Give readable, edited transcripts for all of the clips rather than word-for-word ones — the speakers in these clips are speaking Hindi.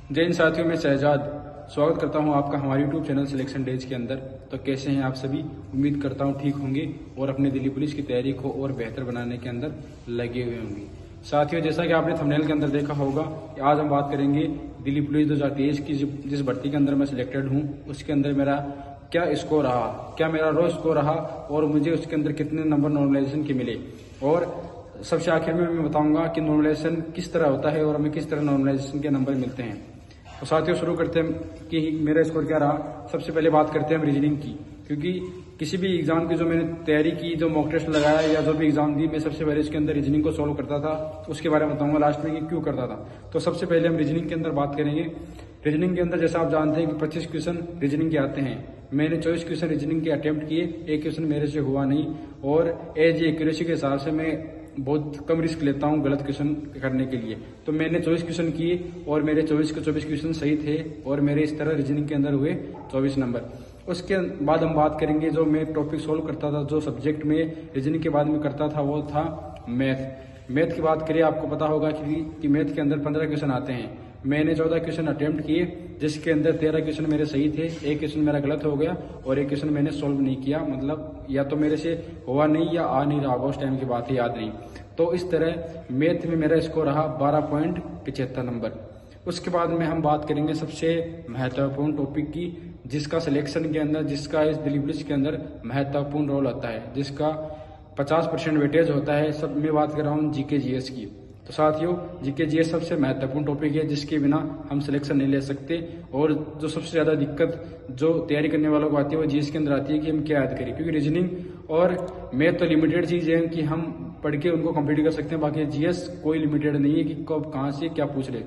जय हिंद साथियों, मैं शहजाद स्वागत करता हूं आपका हमारे यूट्यूब चैनल सिलेक्शन डेज के अंदर। तो कैसे हैं आप सभी? उम्मीद करता हूं ठीक होंगे और अपने दिल्ली पुलिस की तैयारी को और बेहतर बनाने के अंदर लगे हुए होंगे। साथियों, जैसा कि आपने थंबनेल के अंदर देखा होगा कि आज हम बात करेंगे दिल्ली पुलिस 2023 की जिस भर्ती के अंदर मैं सिलेक्टेड हूँ उसके अंदर मेरा क्या स्कोर रहा, क्या मेरा रो स्कोर रहा और मुझे उसके अंदर कितने नंबर नॉर्मलाइजेशन के मिले। और सबसे आखिर में मैं बताऊंगा कि नॉर्मलाइजेशन किस तरह होता है और हमें किस तरह नॉर्मलाइजेशन के नंबर मिलते हैं। तो साथियों, शुरू करते हैं कि मेरा स्कोर क्या रहा। सबसे पहले बात करते हैं हम रीजनिंग की, क्योंकि किसी भी एग्जाम की जो मैंने तैयारी की, जो मॉक टेस्ट लगाया या जो भी एग्जाम दी, मैं सबसे पहले इसके अंदर रीजनिंग को सॉल्व करता था। उसके बारे में बताऊंगा लास्ट में कि क्यों करता था। तो सबसे पहले हम रीजनिंग के अंदर बात करेंगे। रीजनिंग के अंदर जैसा आप जानते हैं कि 25 क्वेश्चन रीजनिंग के आते हैं। मैंने 24 क्वेश्चन रीजनिंग के अटेम्प्ट किए, एक क्वेश्चन मेरे से हुआ नहीं। और एज एक्यूरेसी के हिसाब से मैं बहुत कम रिस्क लेता हूं गलत क्वेश्चन करने के लिए। तो मैंने 24 क्वेश्चन किए और मेरे 24 के 24 क्वेश्चन सही थे और मेरे इस तरह रीजनिंग के अंदर हुए 24 नंबर। उसके बाद हम बात करेंगे जो मैं टॉपिक सोल्व करता था, जो सब्जेक्ट में रीजनिंग के बाद में करता था, वो था मैथ की बात करिए, आपको पता होगा कि मैथ के अंदर 15 क्वेश्चन आते हैं। मैंने 14 क्वेश्चन अटेम्प्ट किए, जिसके अंदर 13 क्वेश्चन मेरे सही थे, एक क्वेश्चन मेरा गलत हो गया और एक क्वेश्चन मैंने सोल्व नहीं किया। मतलब या तो मेरे से हुआ नहीं या आ नहीं रहा होगा, उस टाइम की बात है, याद नहीं। तो इस तरह मैथ में मेरा स्कोर रहा 12.75 नंबर। उसके बाद में हम बात करेंगे सबसे महत्वपूर्ण टॉपिक की, जिसका सिलेक्शन के अंदर, जिसका इस दिल्ली पुलिस के अंदर महत्वपूर्ण रोल होता है, जिसका 50% वेटेज होता है। सब मैं बात कर रहा हूँ जीके जीएस की। तो साथियों, जीके जीएस सबसे महत्वपूर्ण टॉपिक है, जिसके बिना हम सिलेक्शन नहीं ले सकते। और जो सबसे ज्यादा दिक्कत जो तैयारी करने वालों को आती है वो जीएस के अंदर आती है कि हम क्या याद करें, क्योंकि रीजनिंग और मैथ तो लिमिटेड चीज है कि हम पढ़ के उनको कंप्लीट कर सकते हैं। बाकी जीएस कोई लिमिटेड नहीं है कि कब कहाँ से क्या पूछ ले।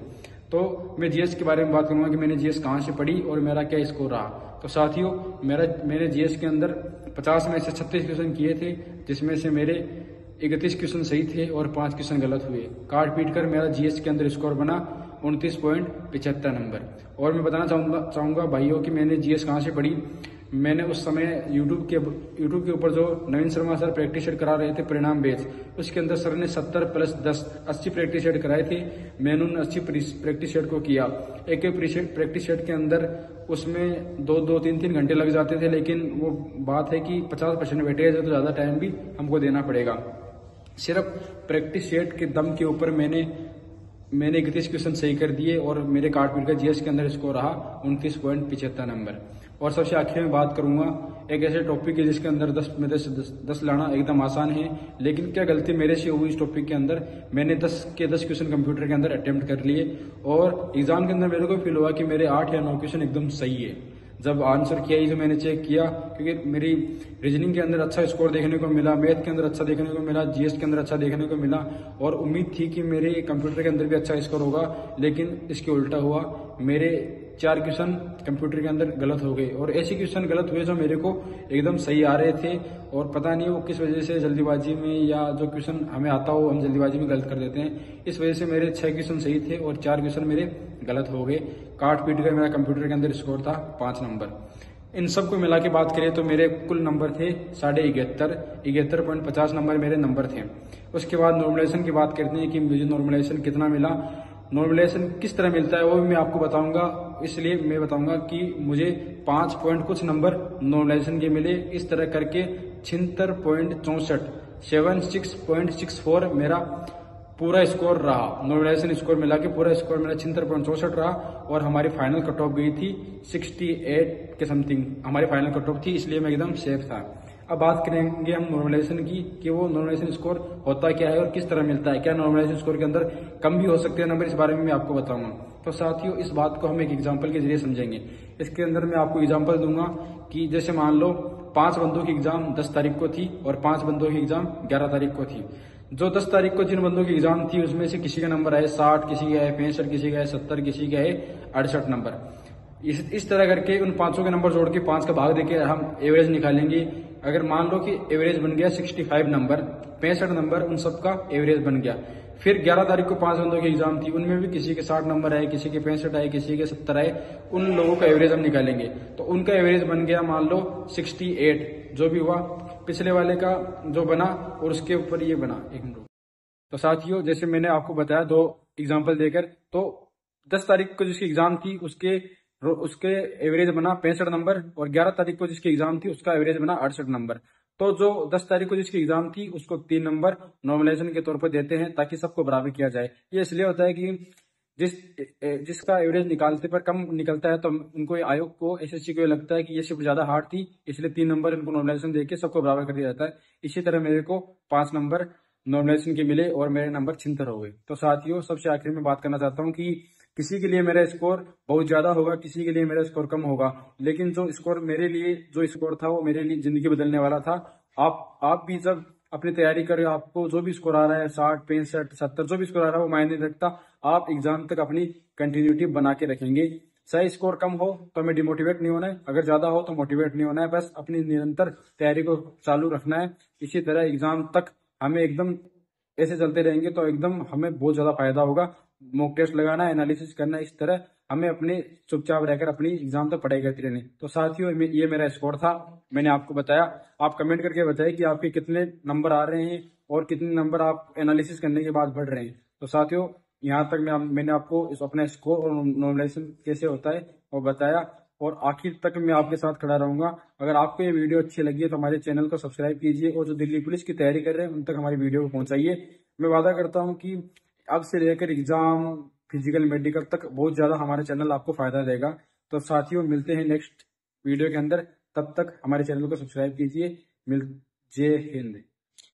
तो मैं जीएस के बारे में बात करूंगा कि मैंने जीएस कहाँ से पढ़ी और मेरा क्या स्कोर रहा। तो साथियों, मैंने जीएस के अंदर 50 में से 36 क्वेश्चन किए थे, जिसमें से मेरे 31 क्वेश्चन सही थे और 5 क्वेश्चन गलत हुए। काट पीट कर मेरा जीएस के अंदर स्कोर बना 29.75 नंबर। और मैं बताना चाहूंगा भाइयों कि मैंने जीएस कहाँ से पढ़ी। मैंने उस समय यूट्यूब के ऊपर जो नवीन शर्मा सर प्रैक्टिस सेट करा रहे थे परिणाम बेस, उसके अंदर सर ने 70 + 10 80 प्रैक्टिस सेट कराए थे। मैंने उन 80 प्रैक्टिस सेट को किया। एक प्रैक्टिस सेट के अंदर उसमें 2-3 घंटे लग जाते थे, लेकिन वो बात है कि 50% वेटेज है तो ज्यादा टाइम भी हमको देना पड़ेगा। सिर्फ प्रैक्टिस सेट के दम के ऊपर मैंने 31 क्वेश्चन सही कर दिए और मेरे काट पीट का जीएस के अंदर स्कोर रहा 29.75 नंबर। और सबसे आखिर में बात करूंगा एक ऐसे टॉपिक है जिसके अंदर 10 में 10 लाना एकदम आसान है, लेकिन क्या गलती मेरे से हुई इस टॉपिक के अंदर। मैंने 10 के 10 क्वेश्चन कंप्यूटर के अंदर अटेम्प्ट कर लिए और एग्जाम के अंदर मेरे को फील हुआ कि मेरे 8 या 9 क्वेश्चन एकदम सही है। जब आंसर किया, जो मैंने चेक किया, क्योंकि मेरी रीजनिंग के अंदर अच्छा स्कोर देखने को मिला, मैथ के अंदर अच्छा देखने को मिला, जीएस के अंदर अच्छा देखने को मिला और उम्मीद थी कि मेरे कंप्यूटर के अंदर भी अच्छा स्कोर होगा, लेकिन इसके उल्टा हुआ। मेरे 4 क्वेश्चन कंप्यूटर के अंदर गलत हो गए और ऐसे क्वेश्चन गलत हुए जो मेरे को एकदम सही आ रहे थे और पता नहीं वो किस वजह से जल्दीबाजी में, या जो क्वेश्चन हमें आता हो हम जल्दीबाजी में गलत कर देते हैं, इस वजह से मेरे 6 क्वेश्चन सही थे और 4 क्वेश्चन मेरे गलत हो गए। काट पीट कर मेरा कंप्यूटर के अंदर स्कोर था 5 नंबर। इन सबको मिला के बात करें तो मेरे कुल नंबर थे 71.50 नंबर मेरे नंबर थे। उसके बाद नॉर्मलाइजेशन की बात करते हैं कि मुझे नॉर्मलाइजेशन कितना मिला। नॉर्मलाइजेशन किस तरह मिलता है वो भी मैं आपको बताऊंगा, इसलिए मैं बताऊंगा कि मुझे 5 पॉइंट कुछ नंबर नॉर्मलाइजेशन के मिले। इस तरह करके 76.64 मेरा पूरा स्कोर रहा। नॉर्मलाइजेशन स्कोर मिला के पूरा स्कोर मेरा 76.64 रहा और हमारी फाइनल कट ऑफ गई थी 68 के समथिंग हमारी फाइनल कट ऑफ थी, इसलिए मैं एकदम सेफ था। अब बात करेंगे हम नॉर्मलाइजेशन की कि वो नॉर्मलाइजेशन स्कोर होता क्या है और किस तरह मिलता है। क्या नॉर्मलाइजेशन स्कोर के अंदर कम भी हो सकते हैं नंबर, इस बारे में मैं आपको बताऊंगा। तो साथियों, इस बात को हम एक एग्जाम्पल के जरिए समझेंगे। इसके अंदर मैं आपको एग्जाम्पल दूंगा कि जैसे मान लो 5 बंदों की एग्जाम 10 तारीख को थी और 5 बंदों की एग्जाम 11 तारीख को थी। जो 10 तारीख को जिन बंदों की एग्जाम थी उसमें से किसी का नंबर आए 60, किसी का है 65, किसी का है 70, किसी का है 68 नंबर। इस तरह करके उन 500 के नंबर जोड़ के 5 का भाग देके हम एवरेज निकालेंगे। अगर मान लो कि एवरेज बन गया 65 नंबर, 65 नंबर उन सबका एवरेज बन गया। फिर 11 तारीख को 5 बंदों की एग्जाम थी, उनमें भी किसी के 60 नंबर आए, किसी के 65 आए, किसी के 70 आए। उन लोगों का एवरेज हम निकालेंगे तो उनका एवरेज बन गया मान लो 68, जो भी हुआ पिछले वाले का जो बना और उसके ऊपर ये बना। एक मिनट। तो साथियों, जैसे मैंने आपको बताया 2 एग्जाम्पल देकर, तो 10 तारीख को जिसकी एग्जाम थी उसके उसके एवरेज बना 65 नंबर, और 11 तारीख को जिसकी एग्जाम थी उसका एवरेज बना 68 नंबर। तो जो 10 तारीख को जिसकी एग्जाम थी उसको 3 नंबर नॉर्मलाइजेशन के तौर पर देते हैं ताकि सबको बराबर किया जाए। ये इसलिए होता है कि जिसका एवरेज निकालते पर कम निकलता है तो उनको आयोग को, एसएससी को लगता है कि ये शिफ्ट ज्यादा हार्ड थी, इसलिए 3 नंबर इनको नॉर्मलाइजेशन देके सबको बराबर कर दिया जाता है। इसी तरह मेरे को 5 नंबर नॉर्मलाइजेशन के मिले और मेरे नंबर छिहत्तर हो गए। तो साथियों, सबसे आखिर में बात करना चाहता हूँ कि किसी के लिए मेरा स्कोर बहुत ज्यादा होगा, किसी के लिए मेरा स्कोर कम होगा, लेकिन जो स्कोर मेरे लिए जो स्कोर था वो मेरे लिए जिंदगी बदलने वाला था। आप भी जब अपनी तैयारी करें, आपको जो भी स्कोर आ रहा है 60, 65, 70 जो भी स्कोर आ रहा है वो मायने नहीं रखता। आप एग्जाम तक अपनी कंटिन्यूटी बना के रखेंगे। सही स्कोर कम हो तो हमें डिमोटिवेट नहीं होना है, अगर ज्यादा हो तो मोटिवेट नहीं होना है, बस अपनी निरंतर तैयारी को चालू रखना है। इसी तरह एग्जाम तक हमें एकदम ऐसे चलते रहेंगे तो एकदम हमें बहुत ज्यादा फायदा होगा। मॉक टेस्ट लगाना, एनालिसिस करना, इस तरह हमें अपने चुपचाप रहकर अपनी एग्जाम तक पढ़ाई करती रहनी। तो साथियों, ये मेरा स्कोर था, मैंने आपको बताया। आप कमेंट करके बताइए कि आपके कितने नंबर आ रहे हैं और कितने नंबर आप एनालिसिस करने के बाद बढ़ रहे हैं। तो साथियों, यहाँ तक मैंने आपको इस अपना स्कोर और नॉर्मलाइजेशन कैसे होता है वो बताया, और आखिर तक मैं आपके साथ खड़ा रहूंगा। अगर आपको ये वीडियो अच्छी लगी है तो हमारे चैनल को सब्सक्राइब कीजिए, और जो दिल्ली पुलिस की तैयारी कर रहे हैं उन तक हमारी वीडियो को पहुंचाइए। मैं वादा करता हूँ कि अब से लेकर एग्जाम, फिजिकल, मेडिकल तक बहुत ज्यादा हमारे चैनल आपको फायदा देगा। तो साथियों, मिलते हैं नेक्स्ट वीडियो के अंदर, तब तक हमारे चैनल को सब्सक्राइब कीजिए। जय हिंद।